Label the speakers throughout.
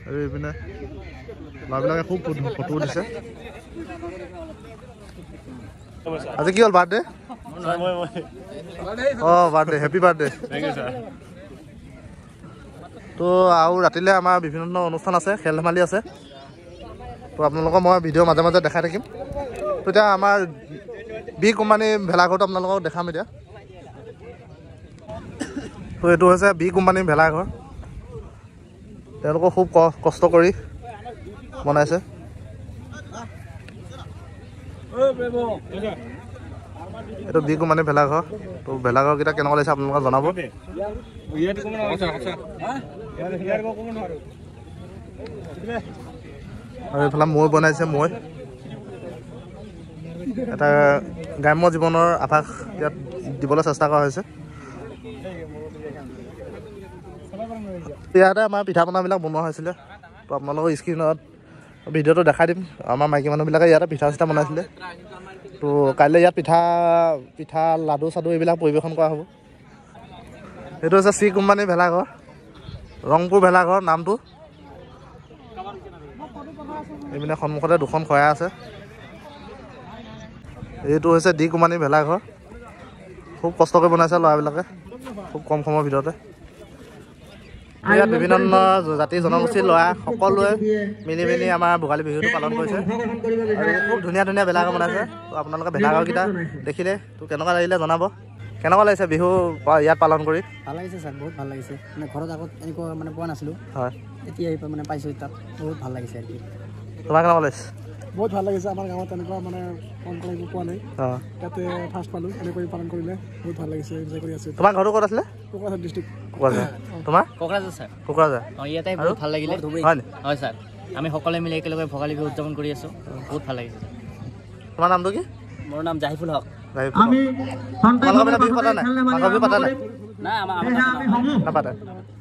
Speaker 1: আৰু এইপিনে ল'ৰাবিলাকে খুব ফটো উঠিছে আজি কি হ'ল বাৰ্থডে অঁ বাৰ্থডে হেপী বাৰ্থডে তো আৰু ৰাতিলৈ আমাৰ বিভিন্ন ধৰণৰ অনুষ্ঠান আছে খেল ধেমালি আছে তো আপোনালোকক মই ভিডিঅ' মাজে মাজে দেখাই থাকিম তো এতিয়া আমাৰ বি কোম্পানী ভেলাঘৰটো আপোনালোকক দেখাম এতিয়া তো এইটো হৈছে বি কোম্পানীৰ ভেলাঘৰ তেওঁলোকক খুব কষ্ট কৰি বনাইছে এইটো বি কোম্পানীৰ ভেলাঘৰ তো ভেলাঘৰকেইটা কেনেকুৱা লাগিছে আপোনালোকে জনাব আৰু এইফালে মৈ বনাইছে মৈ এটা গ্ৰাম্য জীৱনৰ আভাস ইয়াত দিবলৈ চেষ্টা কৰা হৈছে ইয়াতে আমাৰ পিঠা পনাবিলাক বনোৱা হৈছিলে তো আপোনালোকৰ স্ক্ৰীণত ভিডিঅ'টো দেখাই দিম আমাৰ মাইকী মানুহবিলাকে ইয়াতে পিঠা চিঠা বনাইছিলে তো কাইলৈ ইয়াত পিঠা লাডু চাডু এইবিলাক পৰিৱেশন কৰা হ'ব এইটো হৈছে চি কোম্পানীৰ ভেলাঘৰ ৰংপুৰ ভেলাঘৰ নামটো এইপিনে সন্মুখতে দুখন খয়া আছে এইটো হৈছে ডি কোম্পানীৰ ভেলাঘৰ খুব কষ্ট কৰি বনাইছে ল'ৰাবিলাকে খুব কম সময়ৰ ভিতৰতে ইয়াত বিভিন্ন জাতি জনগোষ্ঠীৰ ল'ৰা সকলোৱে মিলি মিলি আমাৰ ভোগালী বিহুটো পালন কৰিছে আৰু খুব ধুনীয়া ধুনীয়া ভেলাঘৰ বনাইছে তো আপোনালোকে ভেলাঘৰকেইটা দেখিলে তো কেনেকুৱা লাগিলে জনাব কেনেকুৱা লাগিছে বিহু ইয়াত পালন কৰি
Speaker 2: ভাল লাগিছে ছাৰ বহুত ভাল লাগিছে মানে ঘৰত আগত এনেকুৱা মানে পোৱা নাছিলোঁ
Speaker 1: হয়
Speaker 2: এতিয়া মানে পাইছোঁ তাত বহুত ভাল লাগিছে আৰু কি
Speaker 1: তোমাৰ কেনেকুৱা লাগিছে
Speaker 2: বহুত ভাল লাগিছে আমাৰ গাঁৱত এনেকুৱা মানে পালন কৰিব পোৱা নাই
Speaker 1: অঁ
Speaker 2: তাতে ফাৰ্ষ্ট পালোঁ এনেকৈ পালন কৰিলে বহুত ভাল লাগিছে এনজয় কৰি আছোঁ
Speaker 1: তোমাৰ ঘৰটো ক'ত আছিলে
Speaker 2: কোকৰাঝাৰ ডিষ্ট্ৰিক্ট
Speaker 1: কোকৰাঝাৰ তোমাৰ
Speaker 3: কোকৰাঝাৰ ছাৰ
Speaker 1: কোকৰাঝাৰ
Speaker 3: অঁ ইয়াতে বহুত ভাল লাগিলে
Speaker 1: হয় নি
Speaker 3: হয় ছাৰ আমি সকলোৱে মিলি একেলগে ভোগালী বিহু উদযাপন কৰি আছোঁ বহুত ভাল লাগিছে
Speaker 1: তোমাৰ নামটো কি
Speaker 3: মোৰ নাম জাহিফুল হক
Speaker 1: বিহু পাতা নাই মাঘৰ বিহু পাতা নাই
Speaker 3: নাই আমাৰ
Speaker 1: নাপাতে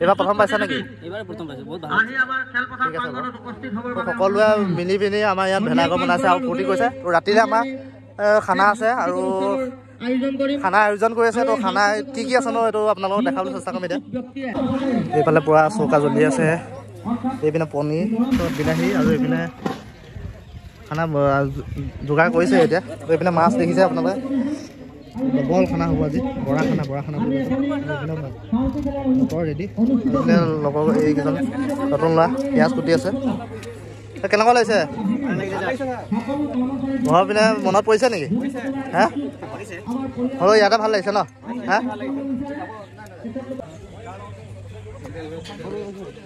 Speaker 1: এইবাৰ প্ৰথম পাইছা নেকি
Speaker 3: এইবাৰ প্ৰথম পাইছোঁ বহুত ভাল
Speaker 1: ঠিক আছে বাৰু সকলোৱে মিলি পিনি আমাৰ ইয়াত ভেলাঘৰ বনাইছে আৰু ফূৰ্তি কৰিছে তো ৰাতিলৈ আমাৰ খানা আছে আৰু খানা আয়োজন কৰি আছে তো খানা কি কি আছে ন এইটো আপোনালোকক দেখাবলৈ চেষ্টা কৰিম এতিয়া এইফালে পূৰা চৌকা জ্বলি আছে এইপিনে পনীৰ বিলাহী আৰু এইপিনে খানা যোগাৰ কৰিছে এতিয়া তো এইপিনে মাছ দেখিছে আপোনালোকে ডবল খানা হ'ব আজি বৰা খানা মটৰ ৰেডি এইপিনে লগৰ এইকেইজন নতুন ল'ৰা পিঁয়াজ কুটি আছে কেনেকুৱা লাগিছে ঘৰৰ পিনে মনত পৰিছে নেকি হা হ'লেও ইয়াতে ভাল লাগিছে ন হা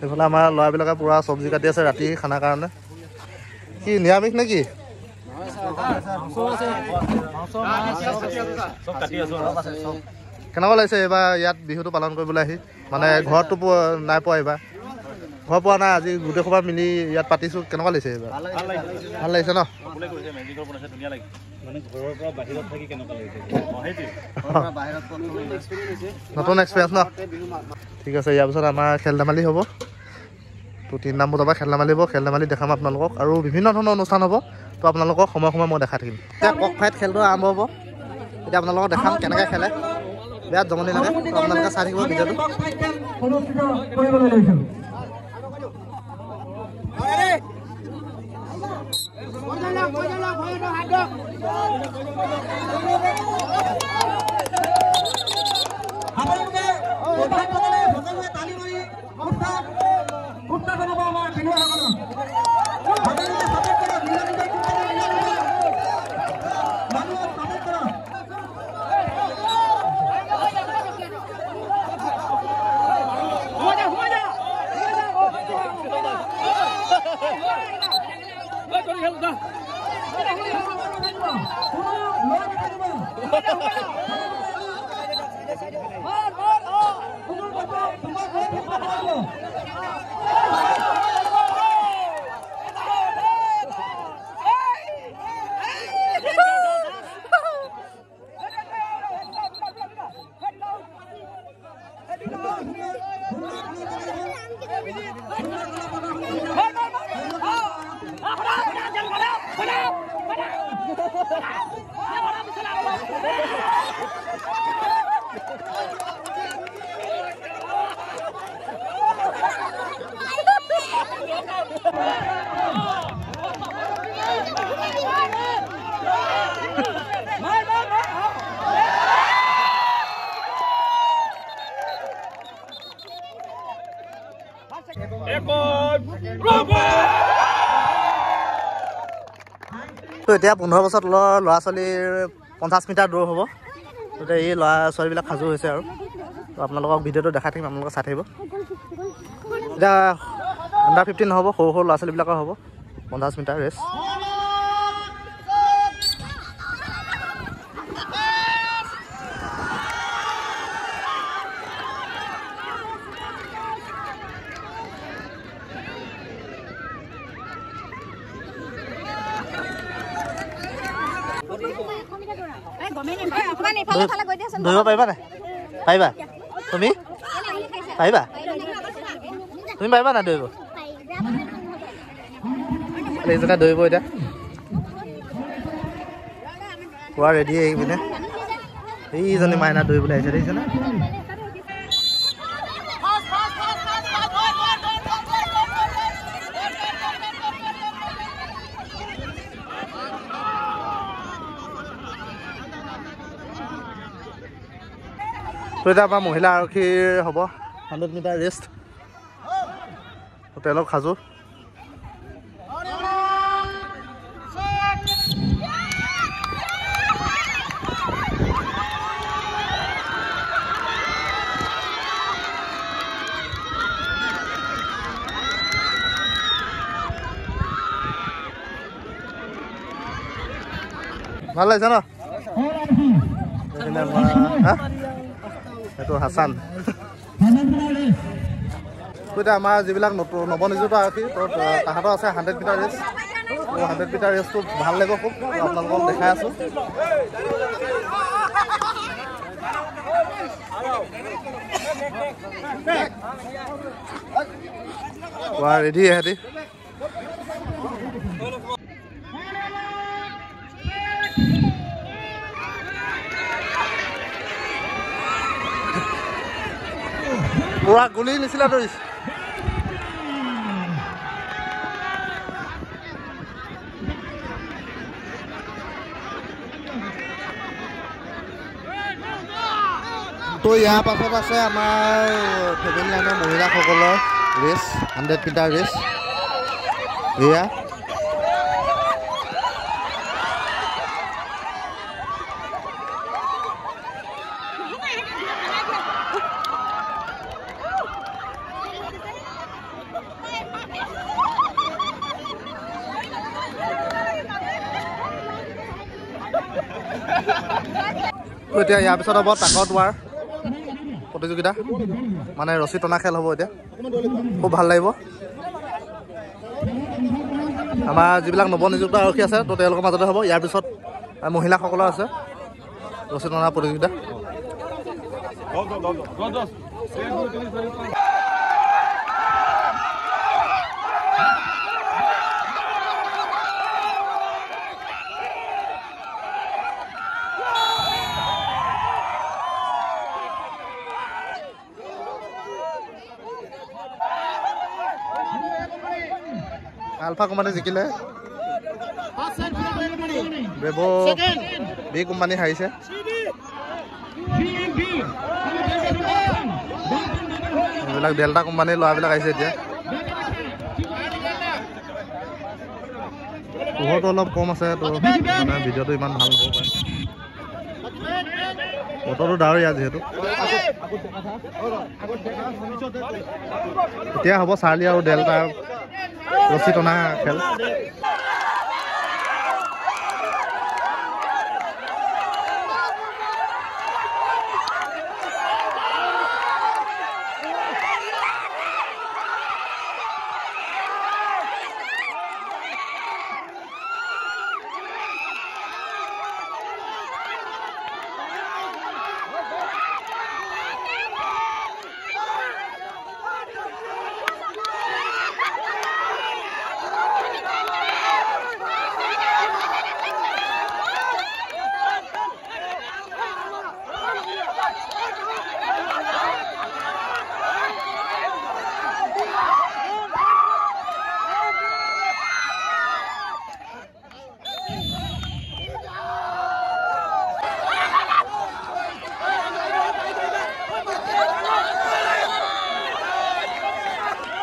Speaker 1: এইফালে আমাৰ ল'ৰাবিলাকে পূৰা চব্জি কাটি আছে ৰাতি খানাৰ কাৰণে কি নিৰামিষ নেকি কেনেকুৱা লাগিছে এইবাৰ ইয়াত বিহুটো পালন কৰিবলৈ আহি মানে ঘৰততো নাই পোৱা এইবাৰ ঘৰ পোৱা নাই আজি গোটেই সোপা মিলি ইয়াত পাতিছোঁ কেনেকুৱা লাগিছে এইবাৰ ভাল লাগিছে ন নতুন এক্সপিৰিয়েঞ্চ ন ঠিক আছে ইয়াৰ পিছত আমাৰ খেল ধেমালি হ'ব তো 3 বজাৰ পৰা খেল ধেমালি হ'ব খেল ধেমালি দেখাম আপোনালোকক আৰু বিভিন্ন ধৰণৰ অনুষ্ঠান হ'ব তো আপোনালোকক সময়ে সময়ে মই দেখাই থাকিম এতিয়া কক ফাইট খেলটো আৰম্ভ হ'ব এতিয়া আপোনালোকক দেখাম কেনেকৈ খেলে বিৰাট জমনি লাগে তো আপোনালোকে চাই থাকিব ভিডিঅ'টো তো এতিয়া 15 বছৰ তলৰ ল'ৰা ছোৱালীৰ 50 মিটাৰ দৌৰ হ'ব। তো এই ল'ৰা ছোৱালীবিলাক সাজু হৈছে আৰু তো আপোনালোকক ভিডিঅ'টো দেখাই থাকিম, আপোনালোকে চাই থাকিব। এতিয়া আণ্ডাৰ 15 নহ'ব, সৰু সৰু ল'ৰা ছোৱালীবিলাকৰ হ'ব 50 মিটাৰ ৰেচ। দৌৰিব পাৰিবা নাই? পাৰিবা? তুমি পাৰিবা? তুমি পাৰিবা নাই দৌৰিব? এইজনে দৌৰিব এতিয়া পুৰা ৰেডি আহি পিনে এইজনী মাইনা দৌৰিবলৈ আহিছে, দেখিছেনে? তো এতিয়া আমাৰ মহিলা আৰক্ষীৰ হ'ব 100 মিটাৰ ৰেষ্ট। তেওঁলোক সাজু। ভাল লাগিছে ন? এইটো হাছান। এতিয়া আমাৰ যিবিলাক নৱনিযুক্ত আৰক্ষী তাহাঁতৰ আছে 100 মিটাৰ ৰেচ। 100 মিটাৰ ৰেচটো ভাল লাগিব খুব, আপোনালোকক দেখাই আছোঁ। ৰেডি ইহঁতি। পুৰা গুলি নিচিনা দৌৰিছে। তো ইয়াৰ পাছত আছে আমাৰ ফেমিলি লাইনৰ মহিলাসকলৰ ৰেচ 100 মিটাৰ ৰেচ। এয়া এতিয়া ইয়াৰ পিছত হ'ব তাকত ৱাৰ প্ৰতিযোগিতা, মানে ৰছী টনা খেল হ'ব। এতিয়া খুব ভাল লাগিব। আমাৰ যিবিলাক নৱনিযুক্ত আৰক্ষী আছে তো তেওঁলোকৰ মাজতে হ'ব। ইয়াৰ পিছত মহিলাসকলৰ আছে ৰছী টনা প্ৰতিযোগিতা। আলফা কোম্পানী জিকিলে, ব্ৰেভো বি কোম্পানী হাৰিছে। এইবিলাক ডেল্টা কোম্পানীৰ ল'ৰাবিলাক আহিছে এতিয়া। পোহৰটো অলপ কম আছে, তো মানে ভিডিঅ'টো ইমান ভাল নহ'ব পাৰে। বতৰটো ডাৱৰীয়া যিহেতু। এতিয়া হ'ব চাৰ্লি আৰু ডেল্টাৰ ৰছী টনা খেল।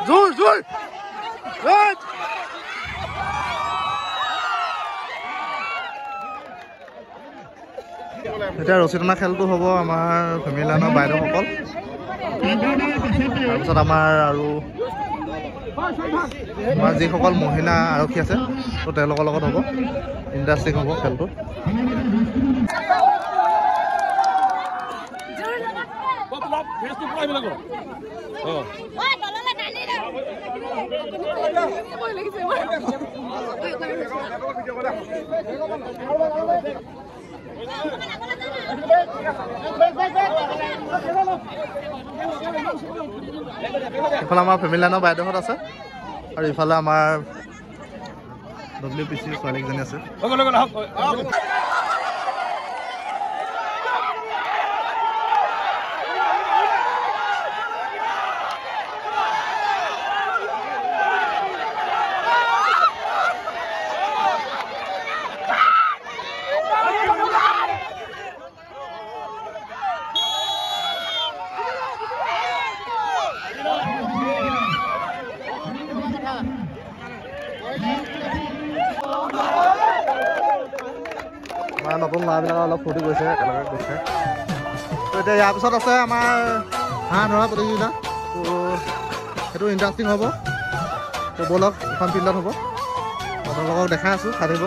Speaker 1: জোৰ জোৰ এতিয়া ৰছী টনা খেলটো হ'ব আমাৰ ফেমিলি লাইনৰ বাইদেউসকল তাৰপিছত আমাৰ আৰু আমাৰ যিসকল মহিলা আৰক্ষী আছে তো তেওঁলোকৰ লগত হ'ব ইণ্টাৰেষ্টিং হ'ব খেলটো ইফালে আমাৰ ফেমিলি লাইনৰ বাইদেউহঁত আছে আৰু ইফালে আমাৰ WPC ছোৱালীকেইজনী আছে নতুন ল'ৰাবিলাকে অলপ ফূৰ্তি কৰিছে একেলগে গৈছে তো এতিয়া ইয়াৰ পিছত আছে আমাৰ হাঁহ ধৰা প্ৰতিযোগিতা তো সেইটো ইণ্টাৰেষ্টিং হ'ব তো ব'লক এখন ফিল্ডত হ'ব আপোনালোকক দেখাই আছোঁ চাই থাকিব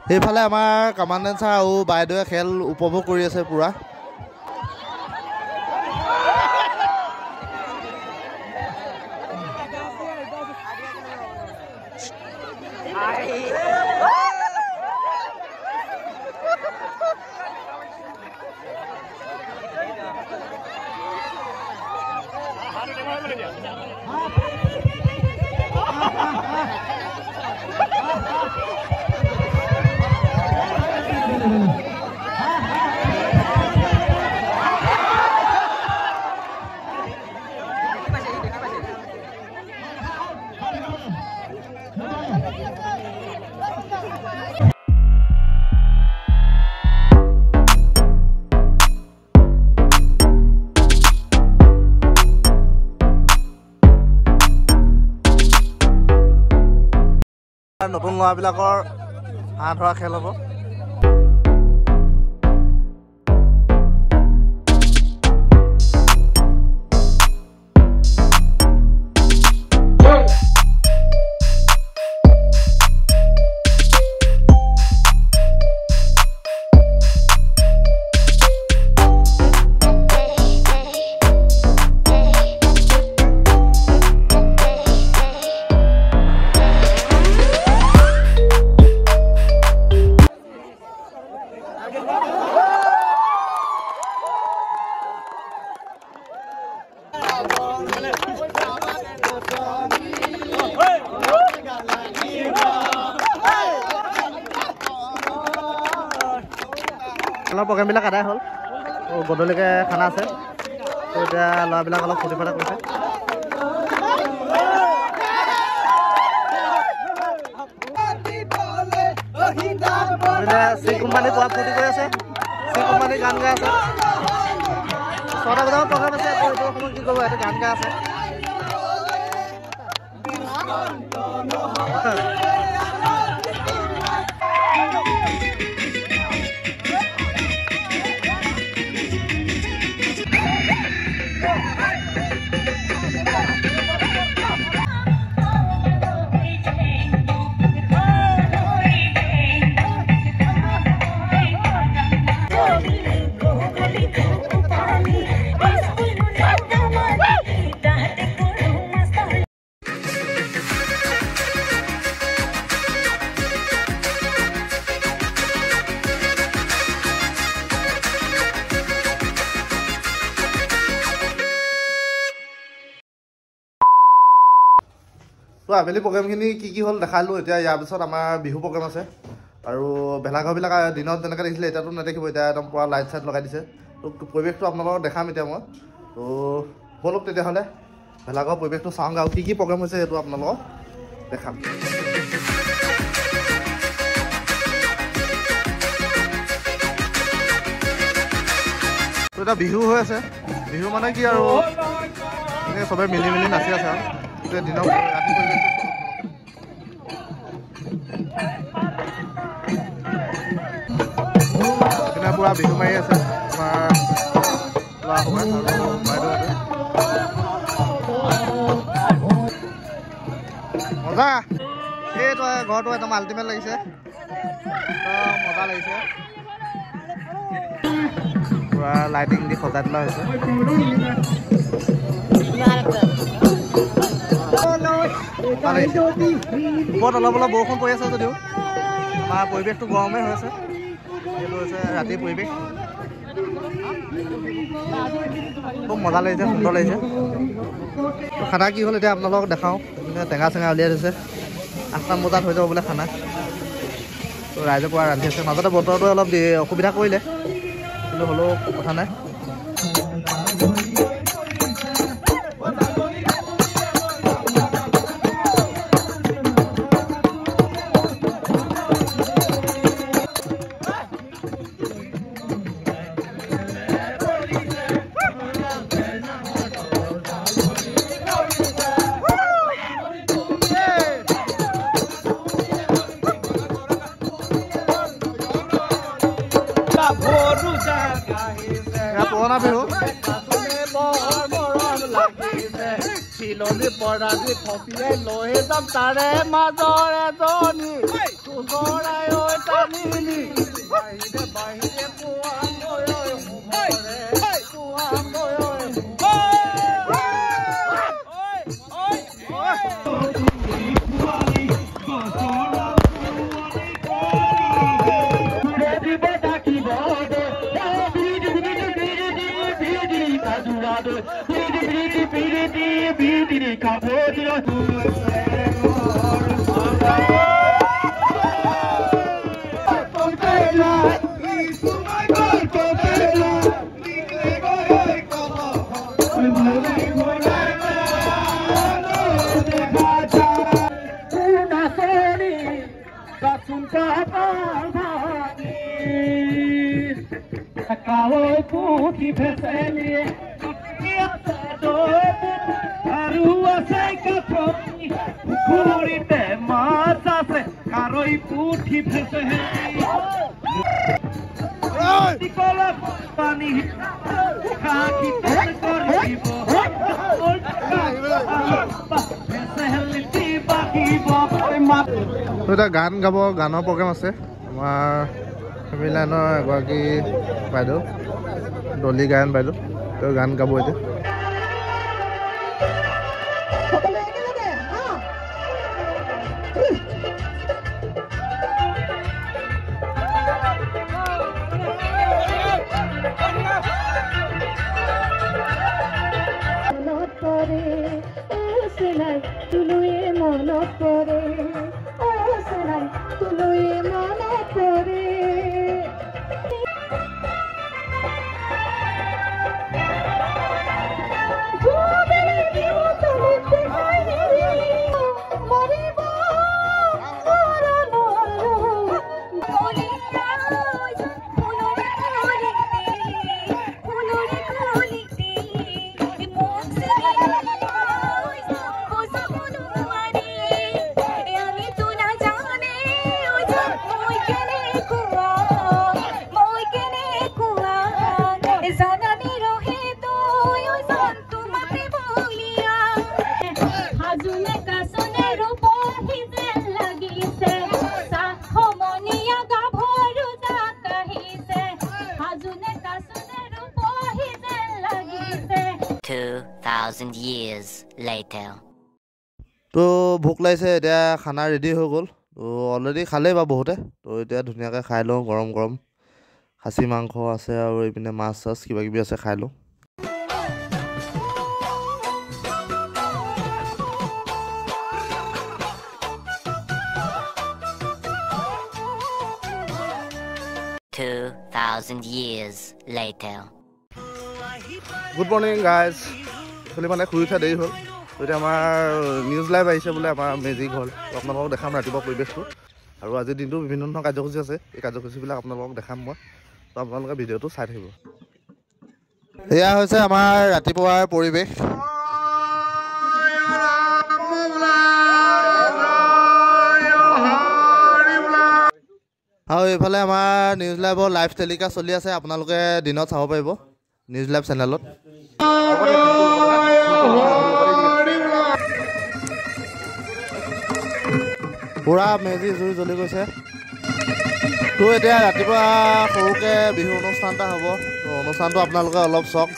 Speaker 1: সেইফালে আমাৰ কমাণ্ডেণ্ট ছাৰ আৰু বাইদেৱে খেল উপভোগ কৰি আছে পূৰা নতুন ল'ৰাবিলাকৰ হাঁহ ধৰা খেল হ'ব খেলৰ প্ৰগ্ৰেমবিলাক আদায় হ'ল গধূলিকৈ খানা আছে তো এতিয়া ল'ৰাবিলাক অলপ ফূৰ্তি ফাৰ্তা কৰিছে চি কোম্পানী পোৱা ফূৰ্তি কৰি আছে চি কোম্পানী গান গাই আছে 6টা বজাত প্ৰগ্ৰেম আছে আকৌ এইটো সময়ত কি কৰিব এইটো গান গাই আছে তো আবেলি প্ৰগ্ৰেমখিনি কি হ'ল দেখালোঁ এতিয়া ইয়াৰ পিছত আমাৰ বিহু প্ৰগ্ৰেম আছে আৰু ভেলাঘৰবিলাক দিনত যেনেকৈ দেখিছিলে এতিয়াতো নেদেখিব এতিয়া একদম পূৰা লাইট চাইট লগাই দিছে তো পৰিৱেশটো আপোনালোকক দেখাম এতিয়া মই তো ব'লক তেতিয়াহ'লে ভেলাঘৰ পৰিৱেশটো চাওঁগৈ আৰু কি প্ৰগ্ৰেম হৈছে সেইটো আপোনালোকক দেখাম এটা বিহু হৈ আছে বিহু মানে কি আৰু এনেকৈ চবে মিলি মিলি নাচি আছে আৰু দিনক ৰাতি পৰিৱেশটো পুৰা বিহু মাৰি আছে আমাৰ ল'ৰা বাইদেউহঁতে মজা এইটো ঘৰটো একদম আল্টিমেট লাগিছে মজা লাগিছে পুৰা লাইটিং দি সজাই তোলা হৈছে ওপৰত অলপ অলপ বৰষুণ পৰি আছে যদিও আমাৰ পৰিৱেশটো গৰমেই হৈ আছে এইটো হৈছে ৰাতিৰ পৰিৱেশ খুব মজা লাগিছে সুন্দৰ লাগিছে খানা কি হ'ল এতিয়া আপোনালোকক দেখাওঁ টেঙা চেঙা উলিয়াই দিছে 8টা বজাত হৈ যাব বোলে খানা তো ৰাইজে পুৰা ৰান্ধি আছে মাজতে বতৰটোৱে অলপ অসুবিধা কৰিলে কিন্তু হ'লেও কথা নাই পুৰণা বিহু চিলনি পৰাদি থপিয়াই লৈ যাম তাৰে মাজৰ এজনী চৰাই ঐ টানিনি বাহিৰে বাহিৰে এটা গান গাব গানৰ প্ৰগ্ৰেম আছে আমাৰ ফেমিলি লাইনৰ এগৰাকী বাইদেউ ডলি গায়ন বাইদেউ তেওঁ গান গাব এতিয়া
Speaker 4: 2,000 years later.
Speaker 1: তো ভোক লাগিছে এতিয়া খানা ৰেডি হৈ গ'ল তো অলৰেডি খালে বা বহুতে তো এতিয়া ধুনীয়াকৈ খাই লওঁ গৰম গৰম খাচী মাংস আছে আৰু এইপিনে মাছ চাছ কিবা কিবি আছে খাই লওঁ
Speaker 4: years later.
Speaker 1: Good morning guys. Actually মানে শুই উঠা দেৰি হ'ল এতিয়া আমাৰ নিউজ লাইভ আহিছে বোলে আমাৰ মেজিক হল আপোনালোকক দেখাম ৰাতিপুৱা পৰিৱেশটো আৰু আজিৰ দিনটো বিভিন্ন ধৰণৰ কাৰ্যসূচী আছে এই কাৰ্যসূচীবিলাক আপোনালোকক দেখাম মই তো আপোনালোকে ভিডিঅ'টো চাই থাকিব এয়া হৈছে আমাৰ ৰাতিপুৱাৰ পৰিৱেশ। আৰু এইফালে আমাৰ নিউজ লাইভৰ লাইভ টেলিকাষ্ট চলি আছে, আপোনালোকে দিনত চাব পাৰিব নিউজ লাইভ চেনেলত। পুৰা মেজি জুই জ্বলি গৈছে। তো এতিয়া ৰাতিপুৱা সৰুকৈ বিহু অনুষ্ঠান এটা হ'ব, তো অনুষ্ঠানটো আপোনালোকে অলপ চাওক।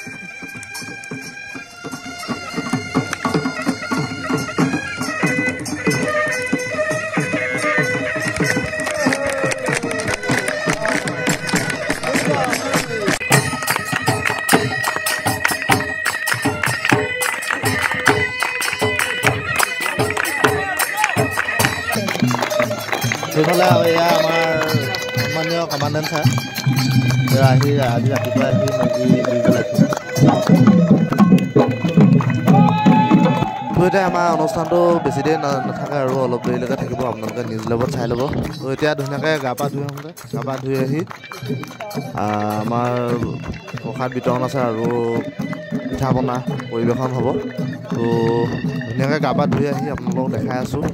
Speaker 1: সেইফালে এয়া আমাৰ সন্মানীয় কমাণ্ডেণ্ট ছাৰ আহি আজি ৰাতিপুৱা আহি মেজি জুই জ্বলাইছোঁ। তো এতিয়া আমাৰ অনুষ্ঠানটো বেছি দেৰি নাথাকে আৰু অলপ দেৰিলৈকে থাকিব, আপোনালোকে নিউজ লাইভত চাই ল'ব। তো এতিয়া ধুনীয়াকৈ গা পা ধুই আহোঁগৈ। গা পা ধুই আহি আমাৰ প্ৰসাদ বিতৰণ আছে আৰু পিঠা পনা পৰিৱেশন হ'ব। তো ধুনীয়াকৈ গা পা ধুই আহি আপোনালোকক দেখাই আছোঁ।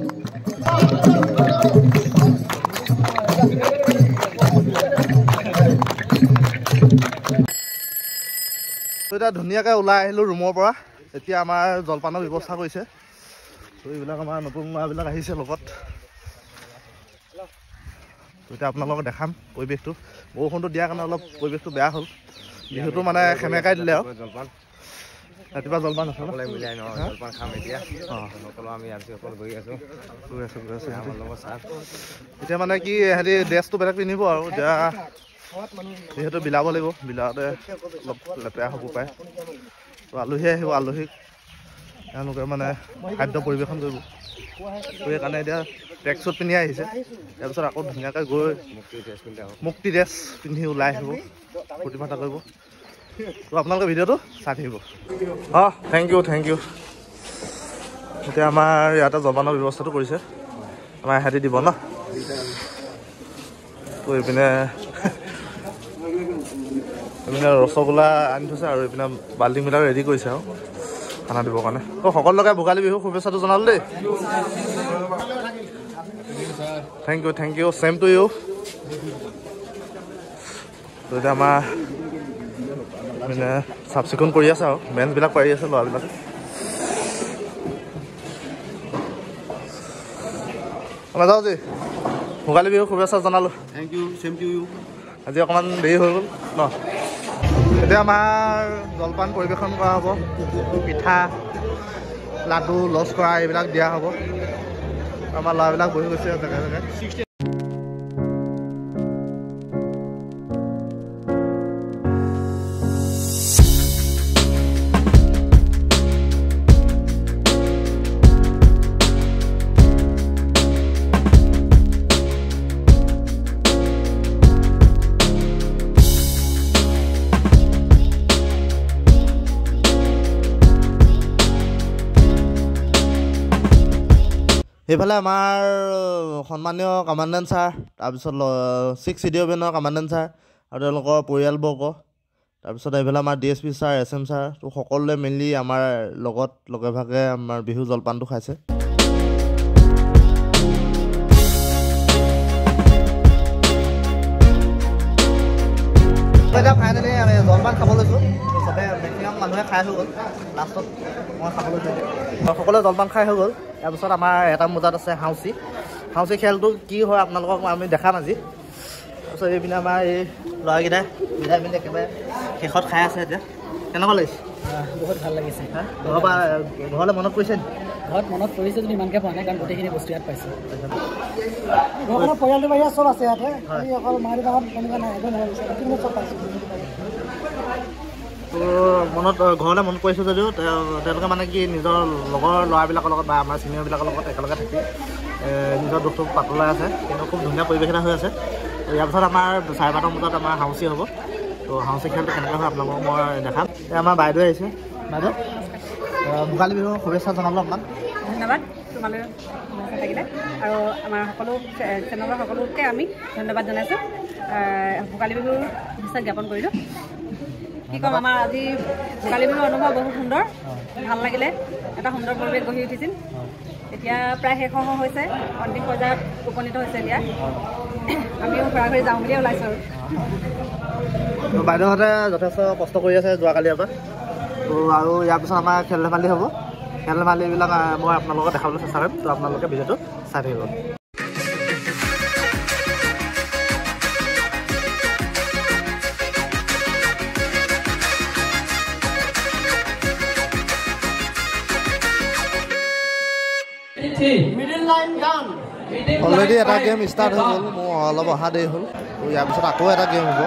Speaker 1: এতিয়া ধুনীয়াকৈ ওলাই আহিলোঁ ৰুমৰ পৰা। এতিয়া আমাৰ জলপানৰ ব্যৱস্থা কৰিছে। তো এইবিলাক আমাৰ নতুন ল'ৰাবিলাক আহিছে লগত। এতিয়া আপোনালোকক দেখাম পৰিৱেশটো। বৰষুণটো দিয়াৰ কাৰণে অলপ পৰিৱেশটো বেয়া হ'ল, বিহুটো মানে সেমেকাই দিলে আৰু। ৰাতিপুৱা জলপান আছে মিলাই জলপান খাম এতিয়া। সকলো আমি সকলো গৈ আছোঁ এতিয়া মানে কি সিহঁতি ড্ৰেছটো বেলেগ পিন্ধিব আৰু এতিয়া যিহেতু বিলাব লাগিব, বিলাওঁতে অলপ লেতেৰা হ'ব পাৰে। তো আলহী আহিব, আলহীক তেওঁলোকে মানে খাদ্য পৰিৱেশন কৰিব। তো সেইকাৰণে এতিয়া ট্ৰেক শ্বুট পিন্ধি আহিছে। তাৰপিছত আকৌ ধুনীয়াকৈ গৈ মুক্তি ড্ৰেছ পিন্ধি ওলাই আহিব, ফূৰ্তি ফাৰ্তা কৰিব। তো আপোনালোকে ভিডিঅ'টো চাই থাকিব। Thank you. এতিয়া আমাৰ ইয়াতে জলপানৰ ব্যৱস্থাটো কৰিছে, আমাৰ ইহঁতি দিব ন। তো এইপিনে ৰসগোল্লা আনি থৈছে আৰু এইপিনে বাল্টিংবিলাক ৰেডি কৰিছে আৰু খানা দিবৰ কাৰণে। তো সকলোকে ভোগালী বিহু শুভেচ্ছাটো জনালোঁ দেই। Thank you same to you. তো এতিয়া আমাৰ মানে চাফ চিকুণ কৰি আছে আৰু বেঞ্চবিলাক পাৰি আছে ল'ৰাবিলাকে। নাযাওঁজি ভোগালী বিহু শুভেচ্ছা জনালোঁ।
Speaker 2: Thank you same to you.
Speaker 1: আজি অকণমান দেৰি হৈ গ'ল ন। এতিয়া আমাৰ জলপান পৰিৱেশন কৰা হ'ব, পিঠা লাডু লস্কৰা এইবিলাক দিয়া হ'ব। আমাৰ ল'ৰাবিলাক বহি গৈছে জেগাই জেগাই। এইফালে আমাৰ সন্মানীয় কমাণ্ডেণ্ট ছাৰ, তাৰপিছত 6 CDOBনৰ কমাণ্ডেণ্ট ছাৰ আৰু তেওঁলোকৰ পৰিয়ালবৰ্গ, তাৰপিছত এইফালে আমাৰ DSP ছাৰ, SM ছাৰ, তো সকলোৱে মিলি আমাৰ লগত লগে ভাগে আমাৰ বিহু জলপানটো খাইছে। এতিয়া ফাইনেলি আমি জলপান খাব লৈছোঁ। চবে মেক্সিমাম মানুহে খাই হৈ গ'ল, লাষ্টত মই খাব লৈছোঁ। সকলোৱে জলপান খাই হৈ গ'ল। তাৰপিছত আমাৰ 1টা বজাত আছে হাউচি খেলটো কি হয় আপোনালোকক আমি দেখাম আজি। তাৰপিছত এইপিনে আমাৰ এই ল'ৰাকেইটাই মিলাই মিলি একেবাৰে শেষত খাই আছে। এতিয়া কেনেকুৱা লাগিছে?
Speaker 3: বহুত ভাল লাগিছে।
Speaker 1: ঘৰলৈ মনত পৰিছে নি?
Speaker 3: ঘৰত মনত পৰিছে যদি ইমানকৈ পোৱা নাই, কাৰণ গোটেইখিনি বস্তু ইয়াত পাইছোঁ।
Speaker 2: ঘৰখনৰ পৰিয়ালটো বাহিৰে চব আছে ইয়াতে, অকল মা দেউতাহঁত তেনেকুৱা নাই, একদম চব পাইছোঁ।
Speaker 1: তো ঘৰলৈ মনত পৰিছোঁ যদিও তেওঁলোকে মানে কি নিজৰ লগৰ ল'ৰাবিলাকৰ লগত বা আমাৰ চিনিয়ৰবিলাকৰ লগত একেলগে থাকি নিজৰ দুখটো পাতলাই আছে। কিন্তু খুব ধুনীয়া পৰিৱেশ এটা হৈ আছে। ইয়াৰ পিছত আমাৰ 12:30 বজাত আমাৰ হাউচি হ'ব। তো হাউচি খেলটো কেনেকৈ হয় আপোনালোকক মই দেখাম। আমাৰ বাইদেউ আহিছে। বাইদেউ ভোগালী বিহুৰ শুভেচ্ছা জনালোঁ আপোনাক।
Speaker 5: ধন্যবাদ তোমালৈ শুভেচ্ছা থাকিলে, আৰু আমাৰ সকলো চেনেলৰ সকলোকে আমি ধন্যবাদ জনাইছোঁ। ভোগালী বিহুৰ শুভেচ্ছা জ্ঞাপন কৰিলোঁ। কি ক'ম আমাৰ আজি ভোগালী বিহুৰ অনুভৱ বহুত সুন্দৰ ভাল লাগিলে এটা সুন্দৰ পৰিৱেশ গঢ়ি উঠিছিল এতিয়া প্ৰায় শেষ হৈছে অন্তিম পৰ্যায়ত উপনীত হৈছে এতিয়া আমিও ঘূৰা ঘূৰি যাওঁ বুলিয়ে ওলাইছোঁ
Speaker 1: আৰু বাইদেউহঁতে যথেষ্ট কষ্ট কৰি আছে যোৱাকালিৰ পৰা তো আৰু ইয়াৰ পিছত আমাৰ খেল ধেমালি হ'ব খেল ধেমালিবিলাক মই আপোনালোকক দেখাবলৈ চেষ্টা কৰিম তো আপোনালোকে ভিডিঅ'টো চাই থাকিব অলৰেডি এটা গেম ষ্টাৰ্ট হৈ গ'ল মোৰ অলপ অহা দেৰি হ'ল তো ইয়াৰ পিছত আকৌ এটা গেম হ'ব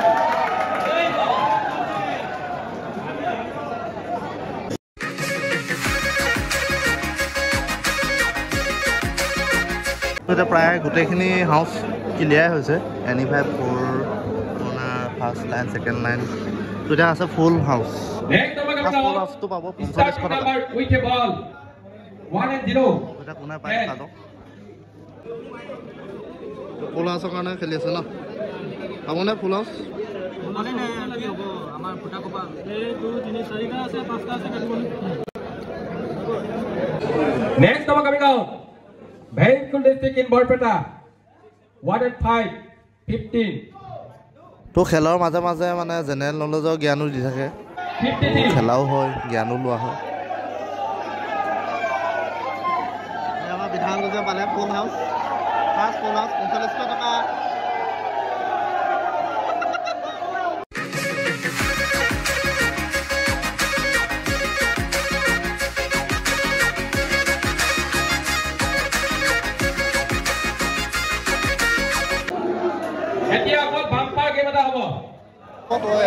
Speaker 1: এতিয়া প্ৰায় গোটেইখিনি হাউচ ক্লিয়াৰ হৈছে NE5 4 first line second line তো এতিয়া আছে ফুল হাউচ ফুল হাউচটো পাব 45 টকা এটা কোনে পাই চাব ফুল হাউচৰ কাৰণে খেলি আছে ন হ'বনে ফুল house
Speaker 6: Next number coming out. Vehicle district in Borpeta. 105, 15.
Speaker 1: তো খেলৰ মাজে মাজে মানে জেনেৰেল নলেজৰ জ্ঞানো দি থাকে খেলাও হয় জ্ঞানো লোৱা হয় আমাৰ বিধানগঞ্জে পালে ফুল হাউচ ফাৰ্ষ্ট ফুল হাউচ 45 টকা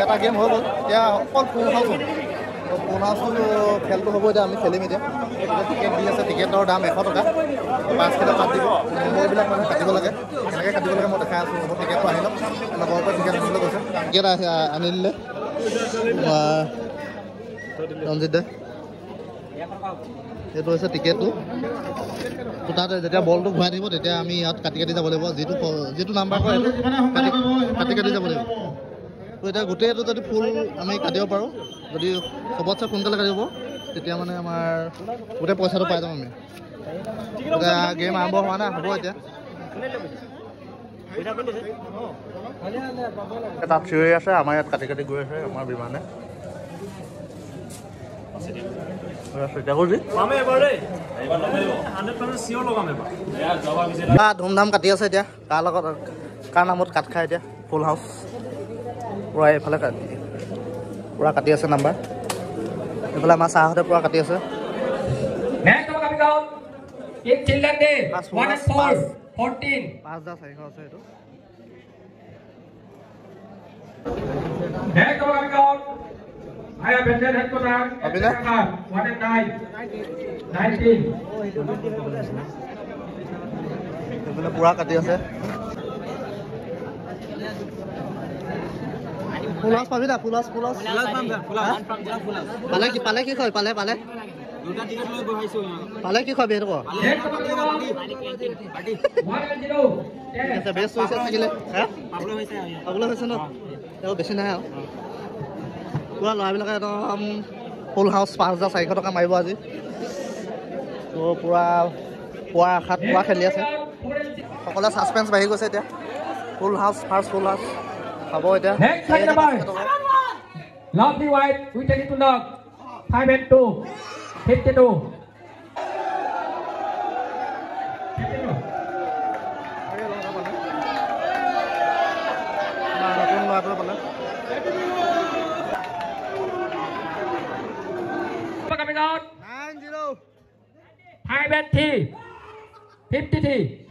Speaker 1: এটা গেম হৈ গ'ল এতিয়া অকল ফুল হাউচ হ'ল ফুল হাউচটো খেলটো হ'ব এতিয়া আমি খেলিম এতিয়া টিকেট দি আছে টিকেটৰ দাম 100 টকা 5 কিলো কাট দিব নম্বৰবিলাক মানে কাটিব লাগে কেনেকৈ কাটিব লাগে মই দেখাই আছোঁ হ'ব টিকেটটো আহি লওক লগৰ পৰা টিকেট দিবলৈ কৈছে টিকেট আনি দিলে ৰঞ্জিত দে এইটো হৈছে টিকেটটো তো তাত যেতিয়া বলটো ঘূৰাই দিব তেতিয়া আমি ইয়াত কাটি কাটি যাব লাগিব যিটো নাম্বাৰ কয় কাটি কাটি যাব লাগিব তো এতিয়া গোটেইটো যদি ফুল আমি কাটিব পাৰোঁ যদি চবতছে সোনকালে কাটিব তেতিয়া মানে আমাৰ গোটেই পইচাটো পাই যাম আমি এতিয়া গেম আৰম্ভ হোৱা নাই হ'ব এতিয়া তাত চিঞৰি আছে আমাৰ ইয়াত কাটি কাটি গৈ আছে আমাৰ বিমানে ধুমধাম কাটি আছে এতিয়া কাৰ লগত কাৰ নামত কাট খায় এতিয়া ফুল হাউচ পুৰা এইফালে পুৰা কাটি আছে নাম্বাৰ এইফালে আমাৰ চাহহঁতে পুৰা কাটি আছে পুৰা কাটি আছে ফুল হাউচ পাবি না ফুল হাউচ পালে কি কয় পালে কি কয় সেইটো কয় বেষ্ট হৈছে থাকিলে পাবলৈ হৈছে ন তেওঁ বেছি নাই আৰু পুৰা ল'ৰাবিলাকে একদম ফুল হাউচ 5,400 টকা মাৰিব আজি তো পুৰা পোৱাৰ আশাত পুৰা খেলি আছে সকলোৱে ছাছপেঞ্চ বাঢ়ি গৈছে এতিয়া ফুল হাউচ ফাৰ্ষ্ট ফুল হাউচ পাব এতিয়া
Speaker 6: Lovely white, we take it to knock. 5 and 2, 52. Coming out.
Speaker 1: 9-0.
Speaker 6: 5 and 3, 53.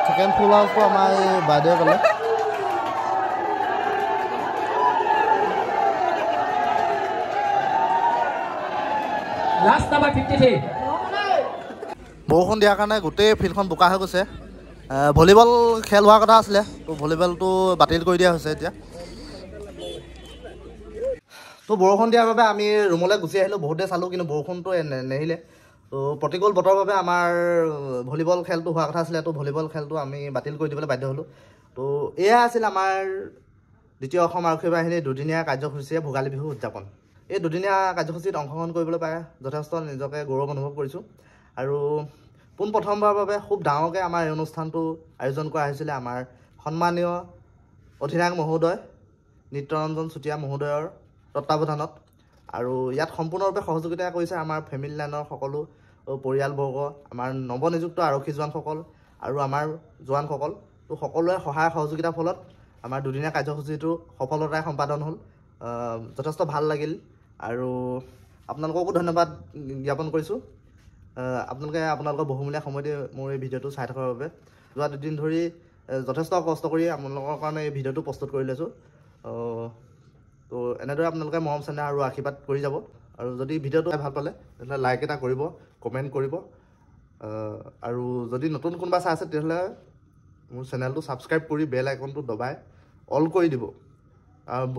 Speaker 1: Second full house ko amai bade pala
Speaker 6: last number 53
Speaker 1: বৰষুণ দিয়াৰ কাৰণে গোটেই ফিল্ডখন বোকা হৈ গৈছে ভলিবল খেল হোৱাৰ কথা আছিলে তো ভলিবলটো বাতিল কৰি দিয়া হৈছে এতিয়া তো বৰষুণ দিয়াৰ বাবে আমি ৰুমলৈ গুচি আহিলোঁ বহুতে চালোঁ কিন্তু বৰষুণটো নেহিলে তো প্ৰতিকূল বতৰৰ বাবে আমাৰ ভলিবল খেলটো হোৱাৰ কথা আছিলে তো ভলিবল খেলটো আমি বাতিল কৰি দিবলৈ বাধ্য হ'লোঁ তো তো এয়া আছিল আমাৰ দ্বিতীয় অসম আৰক্ষী বাহিনীৰ দুদিনীয়া কাৰ্যসূচীয়ে ভোগালী বিহু উদযাপন। এই দুদিনীয়া কাৰ্যসূচীত অংশগ্ৰহণ কৰিবলৈ পাই যথেষ্ট নিজকে গৌৰৱ অনুভৱ কৰিছোঁ। আৰু পোনপ্ৰথমবাৰৰ বাবে খুব ডাঙৰকৈ আমাৰ এই অনুষ্ঠানটো আয়োজন কৰা হৈছিলে আমাৰ সন্মানীয় অধিনায়ক মহোদয় নিত্যৰঞ্জন চুতীয়া মহোদয়ৰ তত্বাৱধানত। আৰু ইয়াত সম্পূৰ্ণৰূপে সহযোগিতা কৰিছে আমাৰ ফেমিলি লাইনৰ সকলো পৰিয়ালবৰ্গ, আমাৰ নৱনিযুক্ত আৰক্ষী জোৱানসকল আৰু আমাৰ জোৱানসকল। তো সকলোৱে সহায় সহযোগিতাৰ ফলত আমাৰ দুদিনীয়া কাৰ্যসূচীটো সফলতাৰে সম্পাদন হ'ল। যথেষ্ট ভাল লাগিল আৰু আপোনালোককো ধন্যবাদ জ্ঞাপন কৰিছোঁ। আপোনালোকৰ বহুমূলীয়া সময় দি মোৰ এই ভিডিঅ'টো চাই থকাৰ বাবে। যোৱা দুদিন ধৰি যথেষ্ট কষ্ট কৰি আপোনালোকৰ কাৰণে এই ভিডিঅ'টো প্ৰস্তুত কৰি লৈছোঁ। তো এনেদৰে আপোনালোকে মৰম চেনেহ আৰু আশীৰ্বাদ কৰি যাব। আৰু যদি ভিডিঅ'টো ভাল পালে তেতিয়াহ'লে লাইক এটা কৰিব, কমেণ্ট কৰিব। আৰু যদি নতুন কোনোবা চাই আছে তেতিয়াহ'লে মোৰ চেনেলটো ছাবস্ক্ৰাইব কৰি বেল আইকনটো দবাই অল কৰি দিব।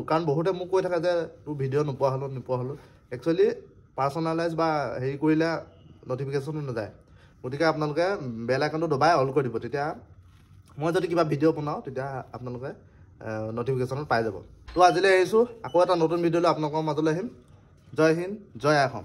Speaker 1: কাৰণ বহুতে মোক কৈ থাকে যে তোৰ ভিডিঅ' নোপোৱা হ'লোঁ। একচুৱেলি পাৰ্চনেলাইজ বা হেৰি কৰিলে নটিফিকেশ্যনো নাযায়। গতিকে আপোনালোকে বেল আইকনটো দবাই অল কৰি দিব। তেতিয়া মই যদি কিবা ভিডিঅ' বনাওঁ তেতিয়া আপোনালোকে নটিফিকেশ্যনত পাই যাব। তো আজিলৈ এৰিছোঁ। আকৌ এটা নতুন ভিডিঅ'লৈ আপোনালোকৰ মাজলৈ আহিম। জয় হিন্দ, জয় অসম।